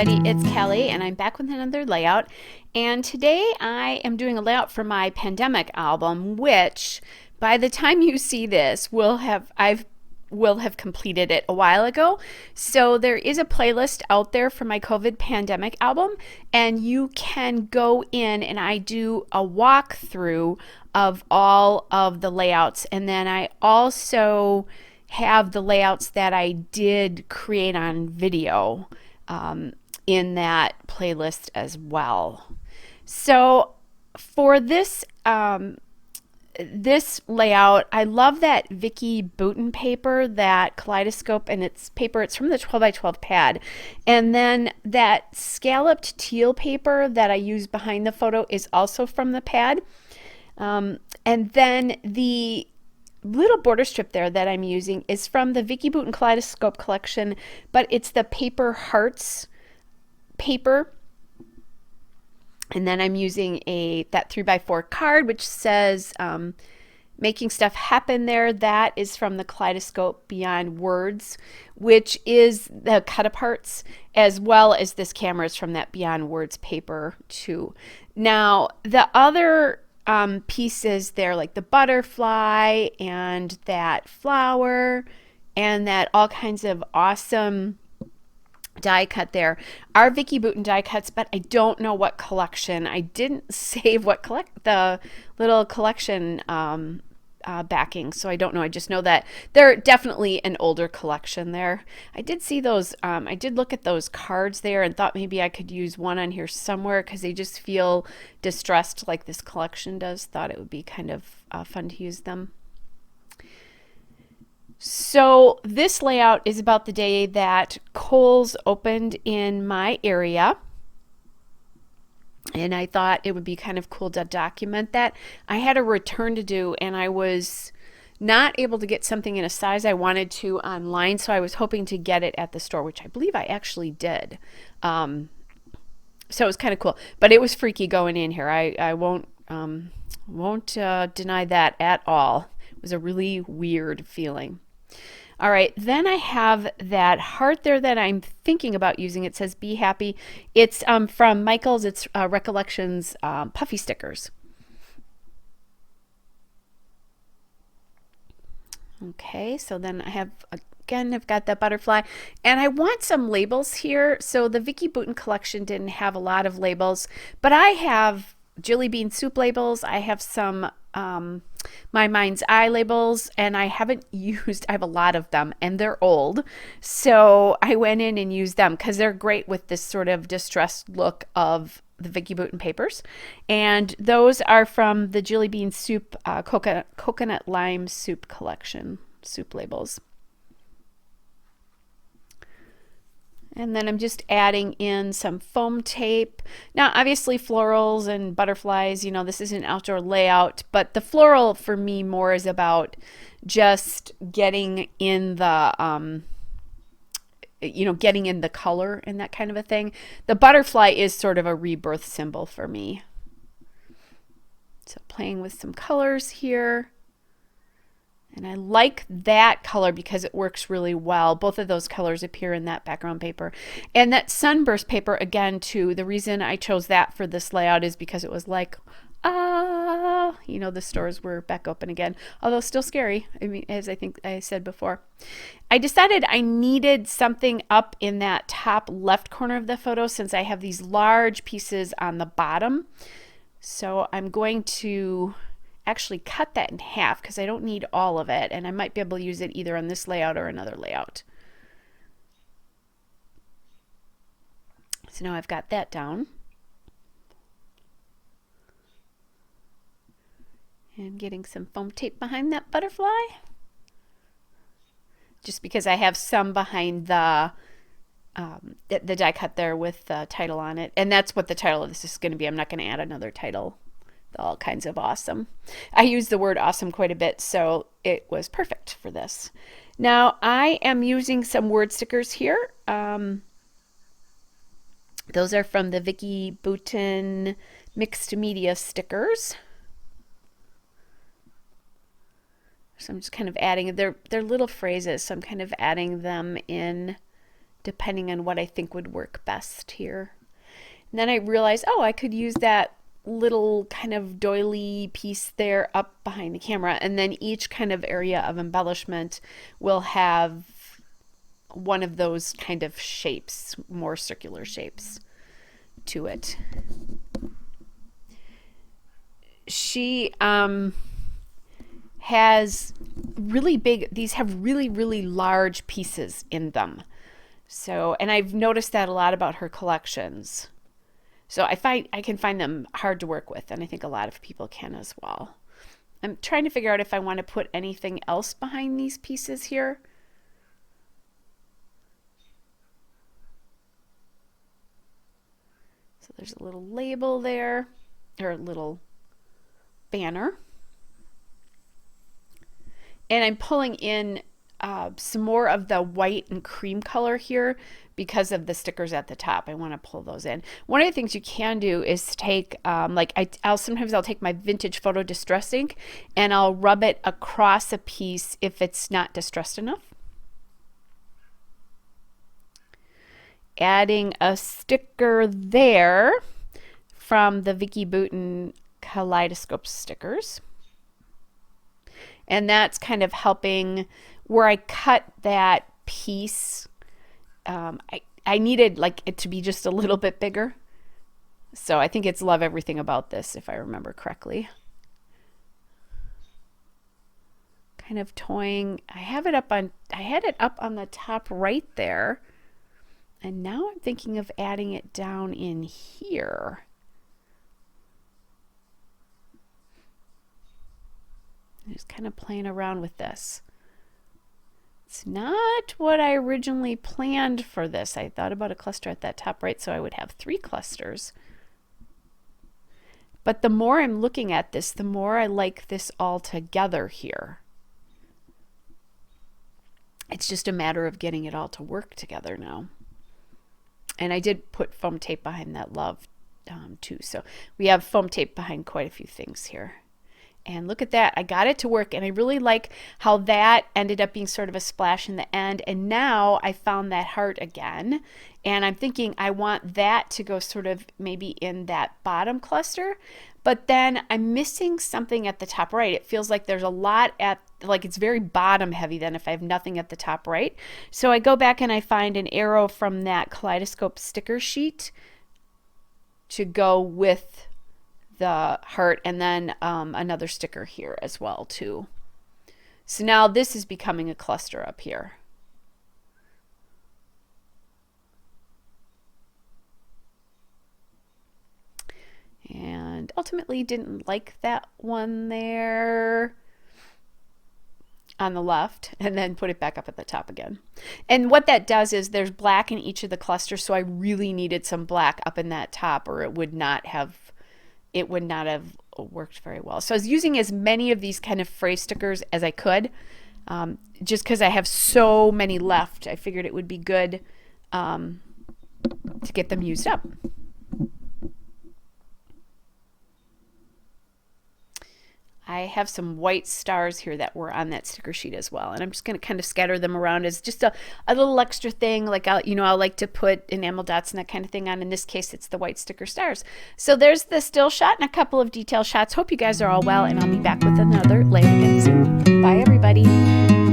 everybody, it's Kelly and I'm back with another layout, and today I am doing a layout for my pandemic album, which by the time you see this will have completed it a while ago. So there is a playlist out there for my COVID pandemic album, and you can go in and I do a walkthrough of all of the layouts, and then I also have the layouts that I did create on video in that playlist as well. So for this layout, I love that Vicky Bouton paper, that kaleidoscope, and it's paper. It's from the 12 by 12 pad, and then that scalloped teal paper that I use behind the photo is also from the pad. And then the little border strip there that I'm using is from the Vicky Bouton Kaleidoscope collection, but it's the Paper Hearts paper. And then I'm using that 3x4 card, which says making stuff happen there. That is from the Kaleidoscope Beyond Words, which is the cut aparts, as well as this camera is from that Beyond Words paper too. Now, the other pieces there, like the butterfly and that flower and that all kinds of awesome die cut there, are Vicky Bouton die cuts, but I don't know what collection. I didn't save what the little collection backing, so I don't know. I just know that they're definitely an older collection there. I did see those, I did look at those cards there and thought maybe I could use one on here somewhere because they just feel distressed like this collection does. Thought it would be kind of fun to use them. So this layout is about the day that Kohl's opened in my area, and I thought it would be kind of cool to document that. I had a return to do, and I was not able to get something in a size I wanted to online, so I was hoping to get it at the store, which I believe I actually did. So it was kind of cool, but it was freaky going in here. I won't deny that at all. It was a really weird feeling. All right, then I have that heart there that I'm thinking about using. It says Be Happy. It's from Michael's. It's Recollections puffy stickers. Okay, so then I have, again, I've got that butterfly, and I want some labels here. So the Vicky Bouton collection didn't have a lot of labels, but I have Jilly Bean soup labels. I have some My Mind's Eye labels, and I have a lot of them, and they're old. So I went in and used them because they're great with this sort of distressed look of the Vicky Bouton papers. And those are from the Jilly Bean soup, coconut lime soup collection, soup labels. And then I'm just adding in some foam tape. Now, obviously florals and butterflies, this is an outdoor layout, but the floral for me more is about just getting in the, getting in the color and that kind of a thing. The butterfly is sort of a rebirth symbol for me. So playing with some colors here. And I like that color because it works really well. Both of those colors appear in that background paper. And that sunburst paper, again, too, the reason I chose that for this layout is because it was like, the stores were back open again. Although still scary, as I think I said before. I decided I needed something up in that top left corner of the photo since I have these large pieces on the bottom. So I'm going to actually cut that in half because I don't need all of it, and I might be able to use it either on this layout or another layout. So now I've got that down. And getting some foam tape behind that butterfly. Just because I have some behind the die cut there with the title on it. And that's what the title of this is going to be. I'm not going to add another title. All kinds of awesome. I use the word awesome quite a bit, so it was perfect for this. Now I am using some word stickers here. Those are from the Vicky Bouton mixed media stickers. So I'm just kind of adding, they're little phrases, so I'm kind of adding them in depending on what I think would work best here. And then I realized, oh, I could use that little kind of doily piece there up behind the camera, and then each kind of area of embellishment will have one of those kind of shapes, more circular shapes to it. She has really big, these have really, really large pieces in them. So, and I've noticed that a lot about her collections. So I can find them hard to work with, and I think a lot of people can as well. I'm trying to figure out if I want to put anything else behind these pieces here. So there's a little label there, or a little banner. And I'm pulling in some more of the white and cream color here because of the stickers at the top. I want to pull those in. One of the things you can do is take, sometimes I'll take my vintage photo distress ink and I'll rub it across a piece if it's not distressed enough. Adding a sticker there from the Vicki Boutin Kaleidoscope stickers. And that's kind of helping where I cut that piece. I needed like it to be just a little bit bigger. So I think it's Love Everything About This, if I remember correctly. Kind of toying. I had it up on the top right there. And now I'm thinking of adding it down in here. Just kind of playing around with this. It's not what I originally planned for this. I thought about a cluster at that top right, so I would have 3 clusters. But the more I'm looking at this, the more I like this all together here. It's just a matter of getting it all to work together now. And I did put foam tape behind that love too. So we have foam tape behind quite a few things here. And look at that, I got it to work, and I really like how that ended up being sort of a splash in the end. And now I found that heart again, and I'm thinking I want that to go sort of maybe in that bottom cluster, but then I'm missing something at the top right. It feels like there's a lot at, like it's very bottom heavy then if I have nothing at the top right. So I go back and I find an arrow from that Kaleidoscope sticker sheet to go with the heart, and then another sticker here as well too. So now this is becoming a cluster up here. And ultimately didn't like that one there on the left, and then put it back up at the top again. And what that does is there's black in each of the clusters, so I really needed some black up in that top, or it would not have worked very well. So I was using as many of these kind of phrase stickers as I could, just because I have so many left. I figured it would be good to get them used up. I have some white stars here that were on that sticker sheet as well, and I'm just going to kind of scatter them around as just a little extra thing. Like I'll like to put enamel dots and that kind of thing on. In this case, it's the white sticker stars. So there's the still shot and a couple of detail shots. Hope you guys are all well, and I'll be back with another layout again soon. Bye, everybody.